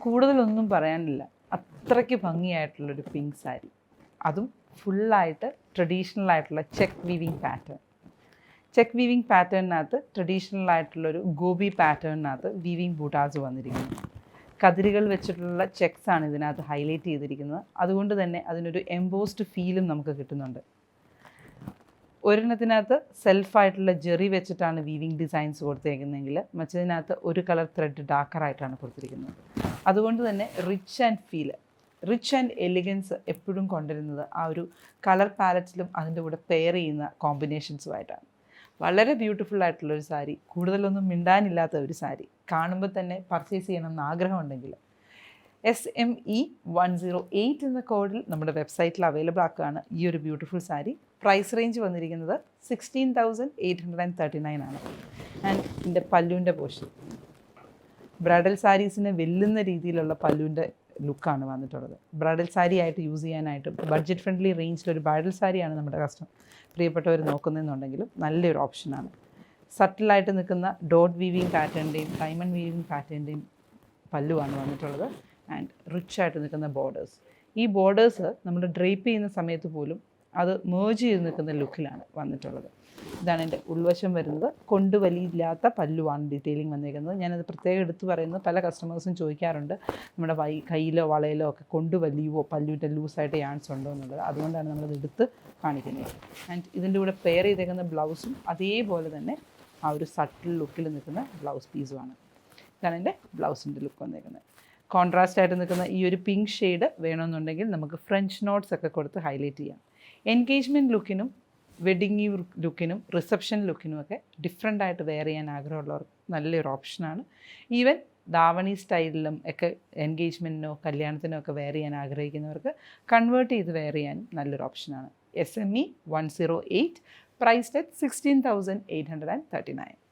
കൂടുതലൊന്നും പറയാനില്ല, അത്രയ്ക്ക് ഭംഗിയായിട്ടുള്ളൊരു പിങ്ക് സാരി, അതും ഫുള്ളായിട്ട് ട്രഡീഷണൽ ആയിട്ടുള്ള check weaving pattern. Check weaving പാറ്റേണിനകത്ത് ട്രഡീഷണൽ ആയിട്ടുള്ളൊരു ഗോപി പാറ്റേണിനകത്ത് വീവിങ് ബൂട്ടാസ് വന്നിരിക്കുന്നു. കതിരുകൾ വെച്ചിട്ടുള്ള ചെക്സ് ആണ് ഇതിനകത്ത് ഹൈലൈറ്റ് ചെയ്തിരിക്കുന്നത്. അതുകൊണ്ട് തന്നെ അതിനൊരു എംബോസ്ഡ് ഫീലും നമുക്ക് കിട്ടുന്നുണ്ട്. ഒരെണ്ണത്തിനകത്ത് സെൽഫായിട്ടുള്ള ജെറി വെച്ചിട്ടാണ് വീവിങ് ഡിസൈൻസ് കൊടുത്തേക്കുന്നതെങ്കിൽ മറ്റതിനകത്ത് ഒരു കളർ ത്രെഡ് ഡാർക്കറായിട്ടാണ് കൊടുത്തിരിക്കുന്നത്. അതുകൊണ്ട് തന്നെ റിച്ച് ആൻഡ് എലിഗൻസ് എപ്പോഴും കൊണ്ടുവരുന്നത് ആ ഒരു കളർ പാലറ്റിലും അതിൻ്റെ കൂടെ പെയർ ചെയ്യുന്ന കോമ്പിനേഷൻസുമായിട്ടാണ്. വളരെ ബ്യൂട്ടിഫുൾ ആയിട്ടുള്ളൊരു സാരി, കൂടുതലൊന്നും മിണ്ടാനില്ലാത്ത ഒരു സാരി, കാണുമ്പോൾ തന്നെ പർച്ചേസ് ചെയ്യണം എന്ന് ആഗ്രഹമുണ്ടെങ്കിൽ SME108 എന്ന കോഡിൽ നമ്മുടെ വെബ്സൈറ്റിൽ അവൈലബിൾ ആക്കുകയാണ് ഈ ഒരു ബ്യൂട്ടിഫുൾ സാരി. പ്രൈസ് റേഞ്ച് വന്നിരിക്കുന്നത് 16,839 ആണ്. ആൻഡ് ഇതിൻ്റെ പല്ലുവിൻ്റെ പോർഷൻ ബ്രൈഡൽ സാരീസിനെ വെല്ലുന്ന രീതിയിലുള്ള പല്ലുവിൻ്റെ ലുക്കാണ് വന്നിട്ടുള്ളത്. ബ്രൈഡൽ സാരി ആയിട്ട് യൂസ് ചെയ്യാനായിട്ട് ബഡ്ജറ്റ് ഫ്രണ്ട്ലി റേഞ്ചിലൊരു ബ്രൈഡൽ സാരിയാണ് നമ്മുടെ പ്രിയപ്പെട്ടവർ നോക്കുന്നതെന്നുണ്ടെങ്കിലും നല്ലൊരു ഓപ്ഷനാണ്. സട്ടിലായിട്ട് നിൽക്കുന്ന ഡോട്ട് വീവിങ് പാറ്റേണിൻ്റെയും ഡയമണ്ട് വീവിങ് പാറ്റേണിൻ്റെയും പല്ലുവാണ് വന്നിട്ടുള്ളത്. ആൻഡ് റിച്ച് ആയിട്ട് നിൽക്കുന്ന ബോർഡേഴ്സ്, ഈ ബോർഡേഴ്സ് നമ്മൾ ഡ്രേപ്പ് ചെയ്യുന്ന സമയത്ത് പോലും അത് മേർജ് ചെയ്ത് നിൽക്കുന്ന ലുക്കിലാണ് വന്നിട്ടുള്ളത്. ഇതാണ് എൻ്റെ ഉൾവശം വരുന്നത്. കൊണ്ടുവലിയില്ലാത്ത പല്ലുവാണ് ഡീറ്റെയിലിംഗ് വന്നിരിക്കുന്നത്. ഞാനത് പ്രത്യേകം എടുത്തു പറയുന്നത് പല കസ്റ്റമേഴ്സും ചോദിക്കാറുണ്ട്, നമ്മുടെ കയ്യിലോ വളയിലോ ഒക്കെ കൊണ്ടുവലിയുവോ, പല്ലുവിൻ്റെ ലൂസായിട്ട് യാൻസ് ഉണ്ടോ എന്നുള്ളത്. അതുകൊണ്ടാണ് നമ്മളത് എടുത്ത് കാണിക്കുന്നത്. ആൻഡ് ഇതിൻ്റെ കൂടെ പെയർ ചെയ്തേക്കുന്ന ബ്ലൗസും അതേപോലെ തന്നെ ആ ഒരു സട്ടിൽ ലുക്കിൽ നിൽക്കുന്ന ബ്ലൗസ് പീസുമാണ്. ഇതാണ് എൻ്റെ ബ്ലൗസിൻ്റെ ലുക്ക് വന്നിരിക്കുന്നത്. കോൺട്രാസ്റ്റ് ആയിട്ട് നിൽക്കുന്ന ഈ ഒരു പിങ്ക് ഷെയ്ഡ് വേണമെന്നുണ്ടെങ്കിൽ നമുക്ക് ഫ്രഞ്ച് നോട്ട്സ് ഒക്കെ കൊടുത്ത് ഹൈലൈറ്റ് ചെയ്യാം. എൻഗേജ്മെൻറ്റ് ലുക്കിനും വെഡിങ് ലുക്കിനും റിസപ്ഷൻ ലുക്കിനും ഒക്കെ ഡിഫറെൻ്റ് ആയിട്ട് വെയർ ചെയ്യാൻ ആഗ്രഹമുള്ളവർക്ക് നല്ലൊരു ഓപ്ഷനാണ്. ഈവൻ ദാവണി സ്റ്റൈലിലും ഒക്കെ എൻഗേജ്മെൻറ്റിനോ കല്യാണത്തിനോ ഒക്കെ വെയർ ചെയ്യാൻ ആഗ്രഹിക്കുന്നവർക്ക് കൺവേർട്ട് ചെയ്ത് വെയർ ചെയ്യാനും നല്ലൊരു ഓപ്ഷനാണ്. SME108, priced at 16,839.